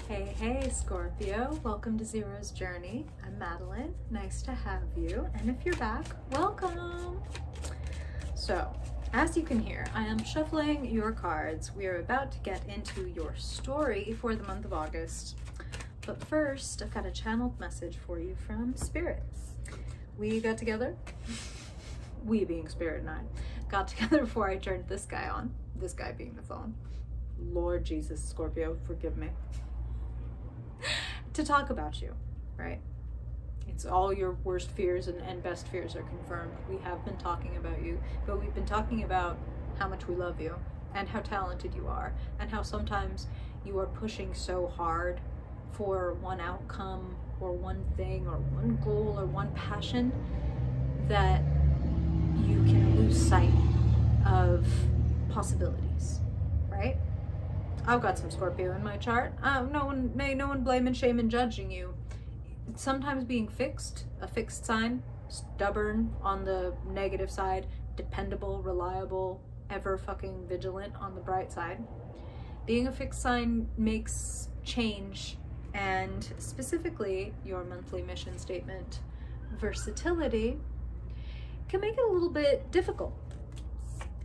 Hey, hey, Scorpio. Welcome to Zero's Journey. I'm Madeline. Nice to have you. And if you're back, welcome. So, as you can hear, I am shuffling your cards. We are about to get into your story for the month of August. But first, I've got a channeled message for you from Spirit. We got together, we being Spirit and I, got together before I turned this guy on, this guy being the phone. Lord Jesus, Scorpio, forgive me. To talk about you, right? It's all your worst fears and best fears are confirmed. We have been talking about you, but we've been talking about how much we love you and how talented you are and how sometimes you are pushing so hard for one outcome or one thing or one goal or one passion that you can lose sight of possibilities, right? I've got some Scorpio in my chart. No one blaming, shaming, judging you. Sometimes being fixed, a fixed sign, stubborn on the negative side, dependable, reliable, ever fucking vigilant on the bright side. Being a fixed sign makes change, and specifically your monthly mission statement, versatility, can make it a little bit difficult.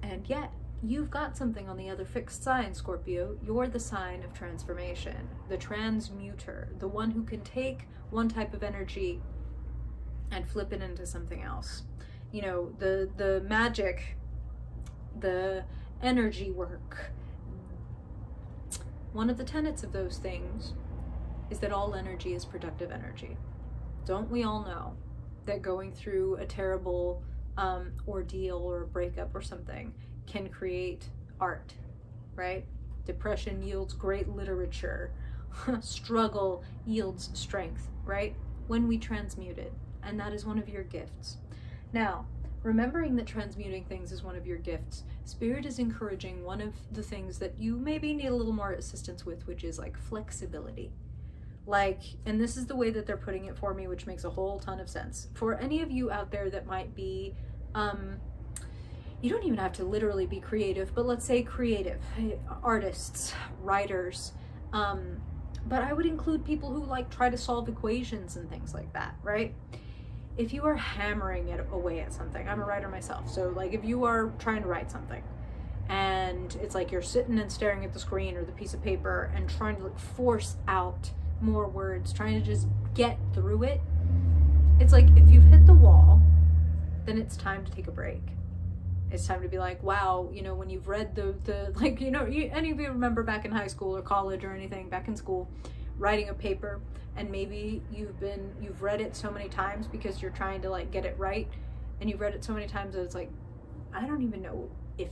And yet, you've got something on the other fixed sign, Scorpio. You're the sign of transformation, the transmuter, the one who can take one type of energy and flip it into something else. You know, the magic, the energy work. One of the tenets of those things is that all energy is productive energy. Don't we all know that going through a terrible ordeal or a breakup or something can create art, right? Depression yields great literature. Struggle yields strength, right? When we transmute it. And that is one of your gifts. Now, remembering that transmuting things is one of your gifts, Spirit is encouraging one of the things that you maybe need a little more assistance with, which is like flexibility. Like, and this is the way that they're putting it for me, which makes a whole ton of sense. For any of you out there that might be, you don't even have to literally be creative, but let's say creative, artists, writers, but I would include people who like try to solve equations and things like that, right? If you are hammering it away at something, I'm a writer myself, so like if you are trying to write something and it's like you're sitting and staring at the screen or the piece of paper and trying to like force out more words, trying to just get through it, it's like if you've hit the wall, then it's time to take a break. It's time to be like, wow, you know, when you've read the like, you know, any of you remember back in high school or college or anything, back in school, writing a paper, and maybe you've read it so many times because you're trying to like get it right, and you've read it so many times that it's like, I don't even know if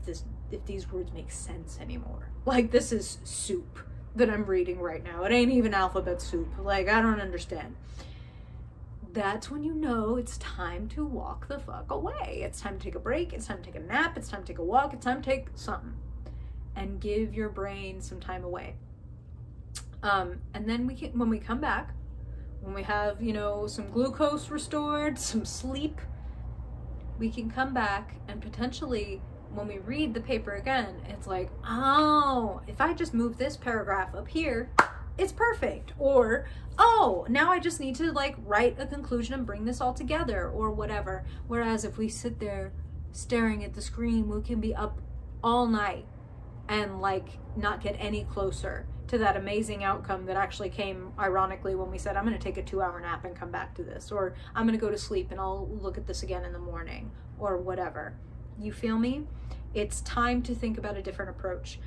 these words make sense anymore. Like, this is soup that I'm reading right now. It ain't even alphabet soup. Like, I don't understand. That's when you know it's time to walk the fuck away. It's time to take a break. It's time to take a nap. It's time to take a walk. It's time to take something and give your brain some time away. And then when we come back, when we have, you know, some glucose restored, some sleep, we can come back and potentially when we read the paper again, it's like, oh, if I just move this paragraph up here, it's perfect. Or, oh, now I just need to like write a conclusion and bring this all together or whatever. Whereas if we sit there staring at the screen, we can be up all night and like not get any closer to that amazing outcome that actually came ironically when we said, I'm going to take a 2-hour nap and come back to this, or I'm going to go to sleep and I'll look at this again in the morning or whatever. You feel me? It's time to think about a different approach.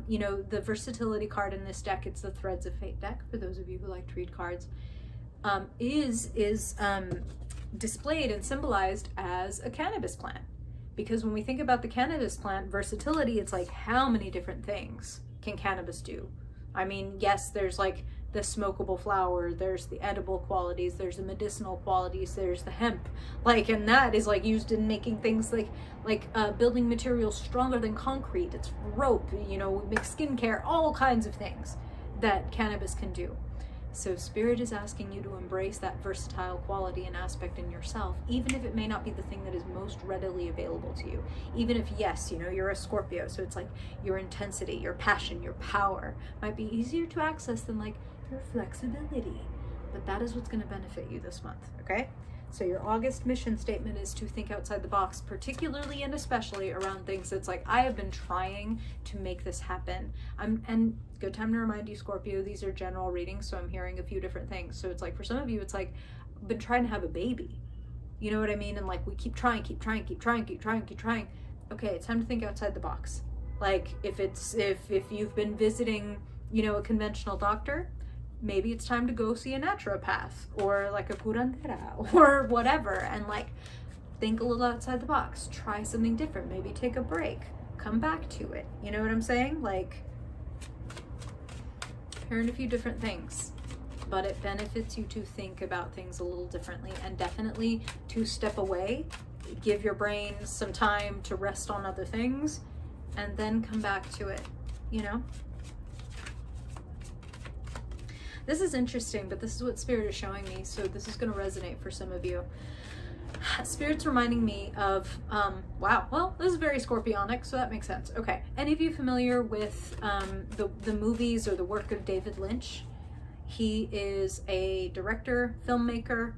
You know, the versatility card in this deck, it's the Threads of Fate deck, for those of you who like to read cards, is displayed and symbolized as a cannabis plant. Because when we think about the cannabis plant, versatility, it's like, how many different things can cannabis do? I mean, yes, there's like the smokable flower, there's the edible qualities, there's the medicinal qualities, there's the hemp, like, and that is like used in making things like building materials stronger than concrete. It's rope, you know, we make skincare, all kinds of things that cannabis can do. So Spirit is asking you to embrace that versatile quality and aspect in yourself, even if it may not be the thing that is most readily available to you. Even if, yes, you know, you're a Scorpio, so it's like your intensity, your passion, your power might be easier to access than like your flexibility. But that is what's going to benefit you this month, okay? So your August mission statement is to think outside the box, particularly and especially around things that's like, I have been trying to make this happen. And good time to remind you, Scorpio, these are general readings, so I'm hearing a few different things. So it's like, for some of you, it's like, I've been trying to have a baby. You know what I mean? And like, we keep trying. Okay, it's time to think outside the box. Like, if you've been visiting, you know, a conventional doctor, maybe it's time to go see a naturopath or like a curandera or whatever, and like think a little outside the box, try something different, maybe take a break, come back to it. You know what I'm saying? Like, hearing a few different things, but it benefits you to think about things a little differently, and definitely to step away, give your brain some time to rest on other things, and then come back to it, you know? This is interesting, but this is what Spirit is showing me, so this is going to resonate for some of you. Spirit's reminding me of, wow, well, this is very Scorpionic, so that makes sense. Okay, any of you familiar with the movies or the work of David Lynch? He is a director, filmmaker.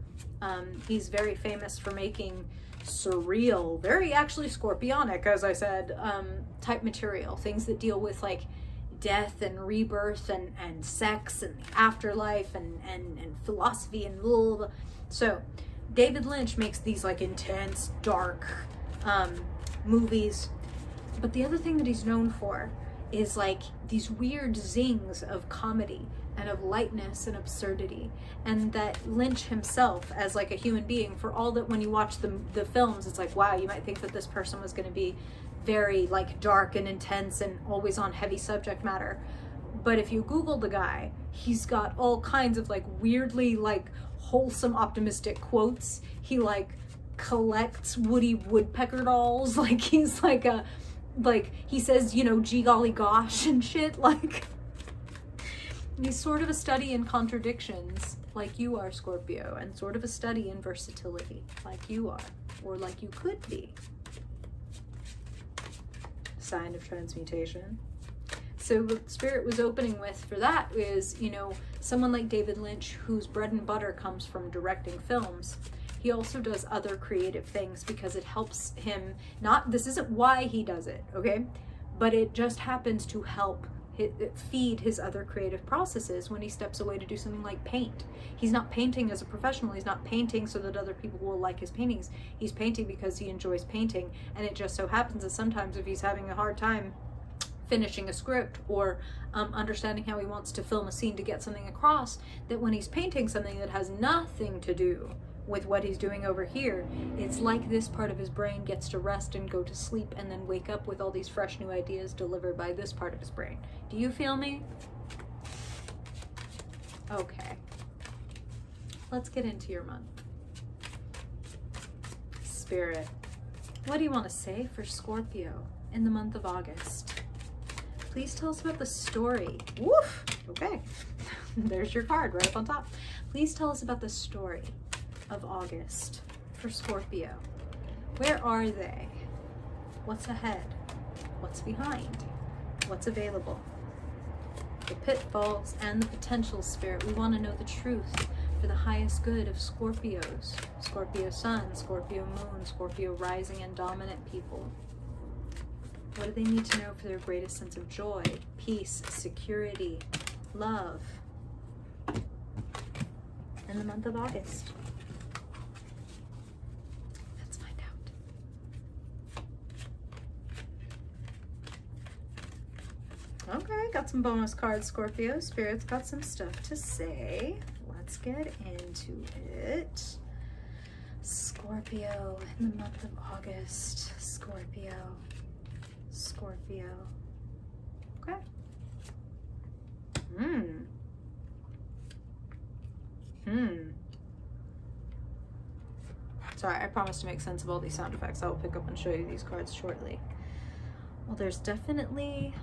He's very famous for making surreal, very actually Scorpionic, as I said, type material, things that deal with like death and rebirth and sex and the afterlife and philosophy and blah, blah, blah. So David Lynch makes these like intense, dark movies, but the other thing that he's known for is like these weird zings of comedy and of lightness and absurdity. And that Lynch himself, as like a human being, for all that when you watch the films, it's like, wow, you might think that this person was going to be very like dark and intense and always on heavy subject matter. But if you Google the guy, he's got all kinds of like weirdly like wholesome, optimistic quotes. He like collects Woody Woodpecker dolls. Like he's like he says, you know, gee golly gosh and shit. Like he's sort of a study in contradictions, like you are, Scorpio, and sort of a study in versatility, like you are, or like you could be. Sign of transmutation. So what Spirit was opening with for that is, you know, someone like David Lynch, whose bread and butter comes from directing films. He also does other creative things because it helps him, this isn't why he does it, okay? But it just happens to help feed his other creative processes when he steps away to do something like paint. He's not painting as a professional. He's not painting so that other people will like his paintings. He's painting because he enjoys painting. And it just so happens that sometimes if he's having a hard time finishing a script or understanding how he wants to film a scene to get something across, that when he's painting something that has nothing to do with what he's doing over here, it's like this part of his brain gets to rest and go to sleep and then wake up with all these fresh new ideas delivered by this part of his brain. Do you feel me? Okay. Let's get into your month. Spirit, what do you want to say for Scorpio in the month of August? Please tell us about the story. Woof! Okay. There's your card right up on top. Please tell us about the story of August for Scorpio. Where are they? What's ahead? What's behind? What's available? The pitfalls and the potential, Spirit. We want to know the truth for the highest good of Scorpios. Scorpio Sun, Scorpio Moon, Scorpio Rising and Dominant people. What do they need to know for their greatest sense of joy, peace, security, love in the month of August? Okay, got some bonus cards, Scorpio. Spirit's got some stuff to say. Let's get into it. Scorpio in the month of August. Scorpio. Scorpio. Okay. Sorry, I promise to make sense of all these sound effects. I will pick up and show you these cards shortly. Well, there's definitely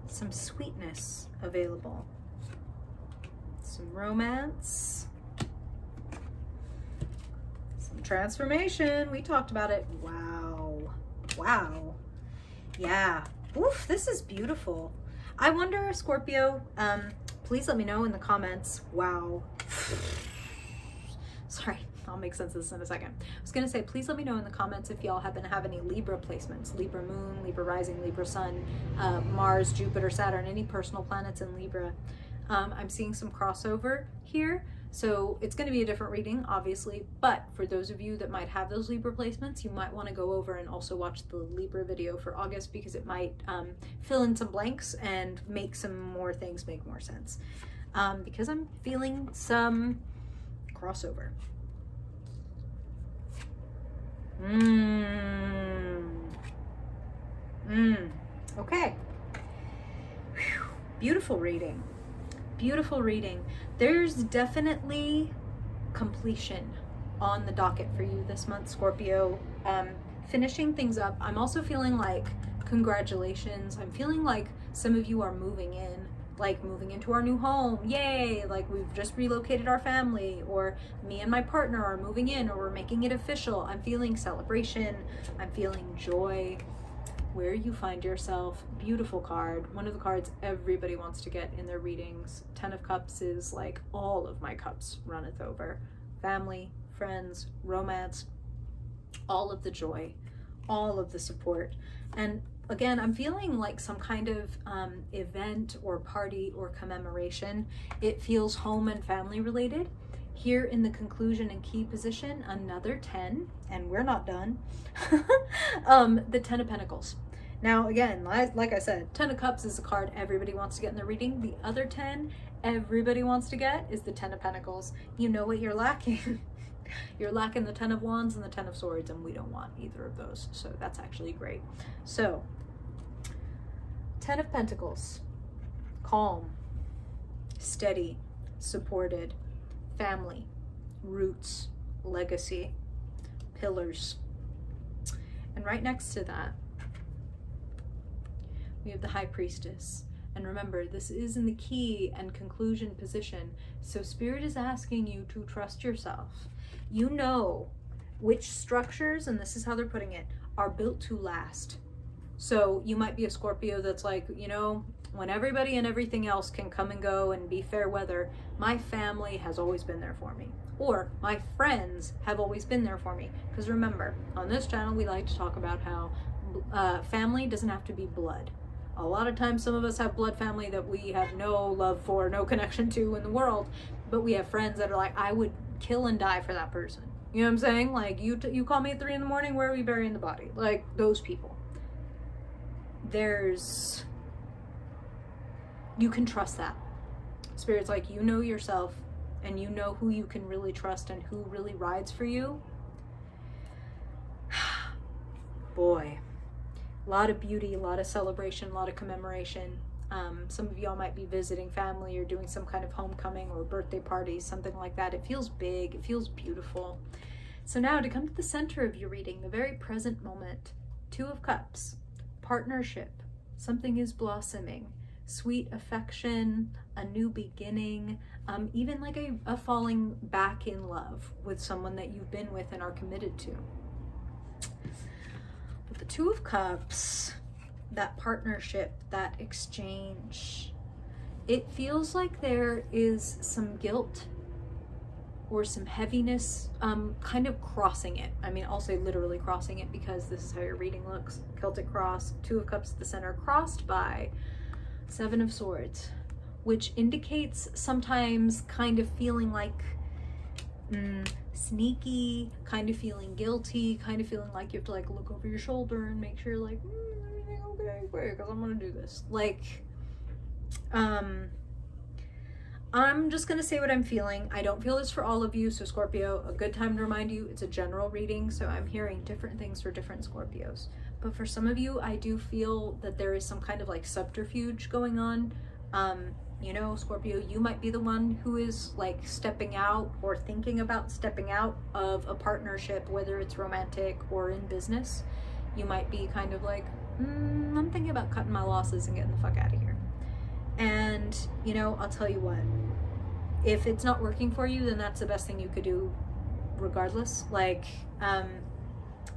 some sweetness available, some romance, some transformation. We talked about it. Wow. Yeah. Oof, this is beautiful. I wonder, Scorpio, please let me know in the comments. Wow. Sorry, I'll make sense of this in a second. I was gonna say, please let me know in the comments if y'all happen to have any Libra placements, Libra moon, Libra rising, Libra sun, Mars, Jupiter, Saturn, any personal planets in Libra. I'm seeing some crossover here. So it's going to be a different reading, obviously, but for those of you that might have those Libra placements, you might want to go over and also watch the Libra video for August, because it might fill in some blanks and make some more things make more sense. Because I'm feeling some crossover. Okay. Whew. Beautiful reading. Beautiful reading. There's definitely completion on the docket for you this month, Scorpio. Finishing things up. I'm also feeling like congratulations. I'm feeling like some of you are moving in, like moving into our new home. Yay! Like we've just relocated our family, or me and my partner are moving in, or we're making it official. I'm feeling celebration. I'm feeling joy. Where you find yourself, beautiful card. One of the cards everybody wants to get in their readings. 10 of Cups is like all of my cups runneth over. Family, friends, romance, all of the joy, all of the support. And again, I'm feeling like some kind of event or party or commemoration. It feels home and family related. Here in the conclusion and key position, another 10, and we're not done. The 10 of Pentacles. Now, again, like I said, 10 of Cups is a card everybody wants to get in the reading. The other 10 everybody wants to get is the 10 of Pentacles. You know what you're lacking. You're lacking the 10 of Wands and the 10 of Swords, and we don't want either of those. So that's actually great. So, 10 of Pentacles. Calm, steady, supported, family, roots, legacy, pillars. And right next to that, we have the High Priestess. And remember, this is in the key and conclusion position. So Spirit is asking you to trust yourself. You know which structures, and this is how they're putting it, are built to last. So you might be a Scorpio that's like, you know, when everybody and everything else can come and go and be fair weather, my family has always been there for me. Or my friends have always been there for me. Because remember, on this channel, we like to talk about how family doesn't have to be blood. A lot of times, some of us have blood family that we have no love for, no connection to in the world. But we have friends that are like, I would kill and die for that person. You know what I'm saying? Like, you call me at 3 a.m, where are we burying the body? Like, those people. You can trust that. Spirit's like, you know yourself, and you know who you can really trust and who really rides for you. Boy, a lot of beauty, a lot of celebration, a lot of commemoration. Some of y'all might be visiting family or doing some kind of homecoming or birthday party, something like that. It feels big, it feels beautiful. So now to come to the center of your reading, the very present moment, 2 of Cups, partnership, something is blossoming, sweet affection, a new beginning, even like a falling back in love with someone that you've been with and are committed to. But the 2 of Cups, that partnership, that exchange, it feels like there is some guilt or some heaviness kind of crossing it. I mean, I'll say literally crossing it because this is how your reading looks. Celtic cross, 2 of Cups at the center, crossed by 7 of Swords, which indicates sometimes kind of feeling like sneaky, kind of feeling guilty, kind of feeling like you have to like look over your shoulder and make sure like, everything okay, because I'm gonna do this. Like, I'm just gonna say what I'm feeling. I don't feel this for all of you, so Scorpio, a good time to remind you, it's a general reading, so I'm hearing different things for different Scorpios. But for some of you, I do feel that there is some kind of like subterfuge going on. You know, Scorpio, you might be the one who is like stepping out or thinking about stepping out of a partnership, whether it's romantic or in business. You might be kind of like, I'm thinking about cutting my losses and getting the fuck out of here. And, you know, I'll tell you what, if it's not working for you, then that's the best thing you could do regardless. Like,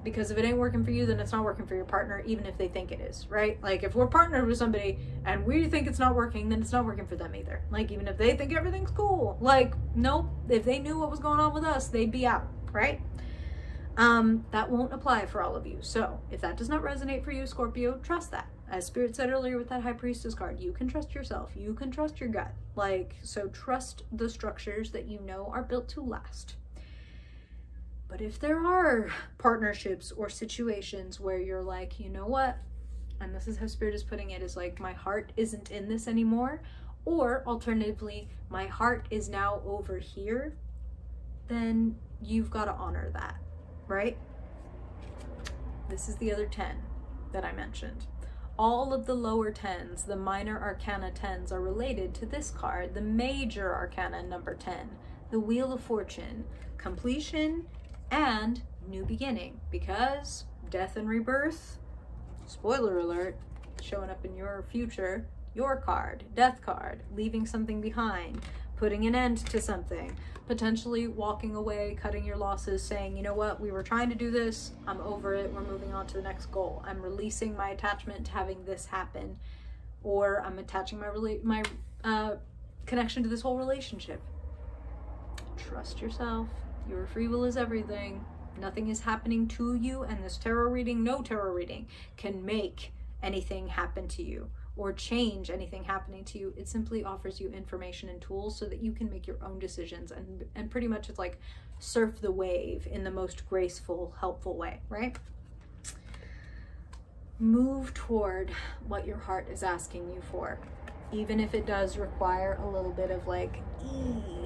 Because if it ain't working for you, then it's not working for your partner, even if they think it is, right? Like if we're partnered with somebody and we think it's not working, then it's not working for them either. Like even if they think everything's cool, like nope, if they knew what was going on with us, they'd be out, right? That won't apply for all of you. So if that does not resonate for you, Scorpio, trust that. As Spirit said earlier with that High Priestess card, you can trust yourself. You can trust your gut. Like, so trust the structures that you know are built to last. But if there are partnerships or situations where you're like, you know what, and this is how Spirit is putting it, is like, my heart isn't in this anymore, or alternatively, my heart is now over here, then you've got to honor that, right? This is the other 10 that I mentioned. All of the lower 10s, the minor arcana 10s, are related to this card, the major arcana number 10, the Wheel of Fortune, completion and new beginning, because death and rebirth, spoiler alert, showing up in your future, your card, death card, leaving something behind, putting an end to something, potentially walking away, cutting your losses, saying, you know what, we were trying to do this, I'm over it, we're moving on to the next goal, I'm releasing my attachment to having this happen, or I'm attaching my connection to this whole relationship. Trust yourself. Your free will is everything. Nothing is happening to you, and this tarot reading, no tarot reading, can make anything happen to you or change anything happening to you. It simply offers you information and tools so that you can make your own decisions, and pretty much it's like surf the wave in the most graceful, helpful way, right? Move toward what your heart is asking you for, even if it does require a little bit of like,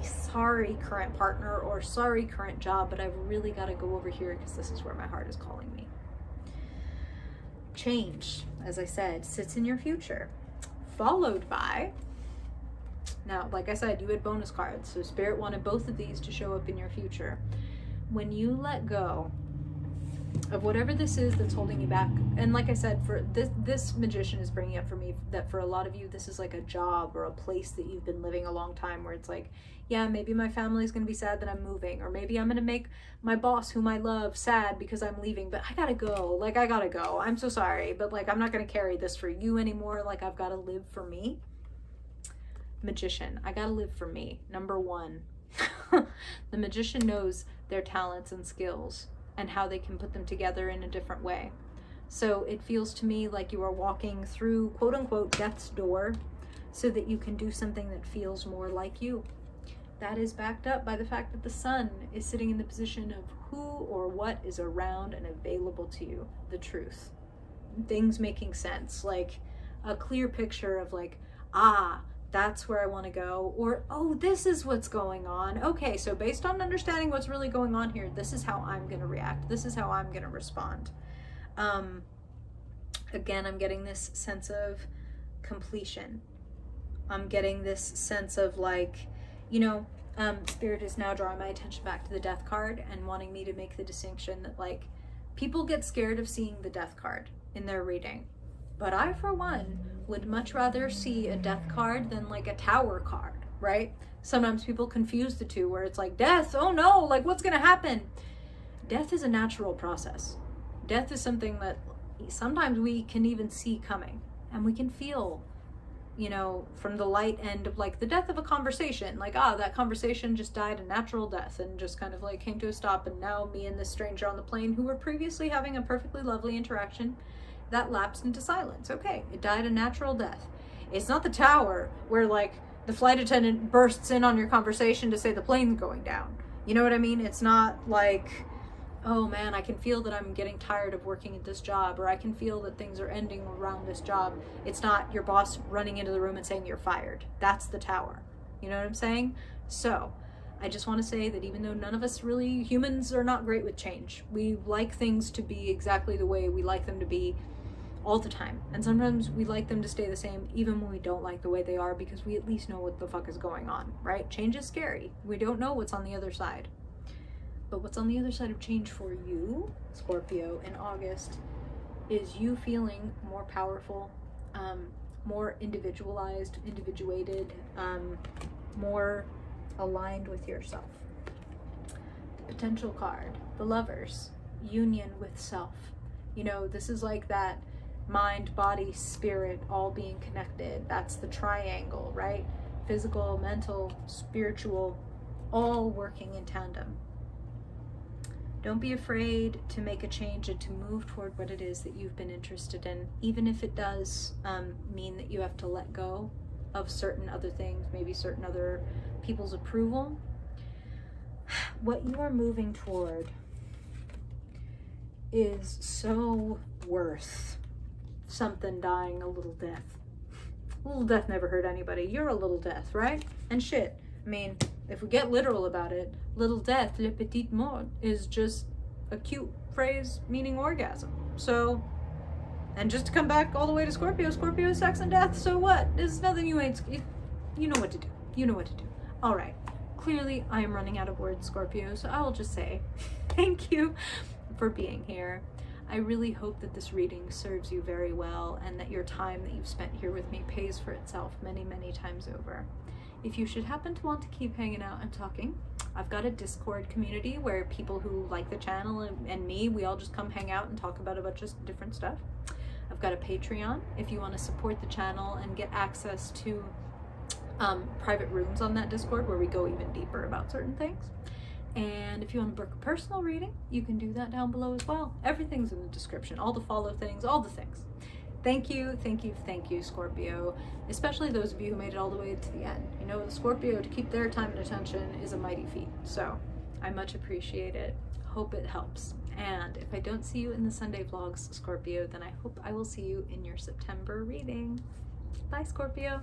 sorry current partner, or sorry current job, but I've really got to go over here because this is where my heart is calling me. Change, as I said, sits in your future, followed by, now like I said, you had bonus cards, so Spirit wanted both of these to show up in your future. When you let go of whatever this is that's holding you back, and like I said, for this Magician is bringing up for me that for a lot of you, this is like a job or a place that you've been living a long time, where it's like, yeah, maybe my family's gonna be sad that I'm moving, or maybe I'm gonna make my boss, whom I love, sad because I'm leaving, but I gotta go, like I gotta go, I'm so sorry, but like I'm not gonna carry this for you anymore, like I've gotta live for me. Magician, I gotta live for me, number one. The Magician knows their talents and skills and how they can put them together in a different way. So it feels to me like you are walking through, quote unquote, death's door, so that you can do something that feels more like you. That is backed up by the fact that the sun is sitting in the position of who or what is around and available to you, the truth. Things making sense, like a clear picture of like, that's where I want to go, or, oh, this is what's going on. Okay, so based on understanding what's really going on here, this is how I'm going to react. This is how I'm going to respond. Again, I'm getting this sense of completion. I'm getting this sense of like, you know, Spirit is now drawing my attention back to the death card and wanting me to make the distinction that like, people get scared of seeing the death card in their reading. But I, for one, would much rather see a death card than like a tower card, right? Sometimes people confuse the two, where it's like, death, oh no, like what's gonna happen? Death is a natural process. Death is something that sometimes we can even see coming, and we can feel, you know, from the light end of like the death of a conversation, like, that conversation just died a natural death and just kind of like came to a stop, and now me and this stranger on the plane who were previously having a perfectly lovely interaction, that lapsed into silence. Okay, it died a natural death. It's not the tower where like the flight attendant bursts in on your conversation to say the plane's going down. You know what I mean? It's not like, oh man, I can feel that I'm getting tired of working at this job, or I can feel that things are ending around this job. It's not your boss running into the room and saying you're fired. That's the tower. You know what I'm saying? So I just want to say that even though none of us really, humans are not great with change. We like things to be exactly the way we like them to be all the time, and sometimes we like them to stay the same even when we don't like the way they are, because we at least know what the fuck is going on, right? Change is scary. We don't know what's on the other side. But what's on the other side of change for you, Scorpio, in August, is you feeling more powerful, more individualized, individuated, more aligned with yourself. Potential card, the Lovers. union with self. You know, this is like that mind, body, spirit all being connected. That's the triangle, right? Physical, mental, spiritual, all working in tandem. Don't be afraid to make a change and to move toward what it is that you've been interested in, even if it does mean that you have to let go of certain other things, maybe certain other people's approval. What you are moving toward is so worth something dying a little death. A little death never hurt anybody. You're a little death, right? And shit, I mean, if we get literal about it, little death, le petit mort, is just a cute phrase meaning orgasm. So, and just to come back all the way to Scorpio, Scorpio is sex and death, so what? There's nothing you ain't, you know what to do. You know what to do. All right. Clearly, I am running out of words, Scorpio, so I will just say thank you for being here. I really hope that this reading serves you very well and that your time that you've spent here with me pays for itself many, many times over. If you should happen to want to keep hanging out and talking, I've got a Discord community where people who like the channel and me, we all just come hang out and talk about a bunch of different stuff. I've got a Patreon if you want to support the channel and get access to private rooms on that Discord where we go even deeper about certain things. And if you want to book a personal reading, you can do that down below as well. Everything's in the description, all the follow things, all the things. Thank you, thank you, thank you, Scorpio. Especially those of you who made it all the way to the end. You know, the Scorpio, to keep their time and attention is a mighty feat. So I much appreciate it. Hope it helps. And if I don't see you in the Sunday vlogs, Scorpio, then I hope I will see you in your September reading. Bye, Scorpio.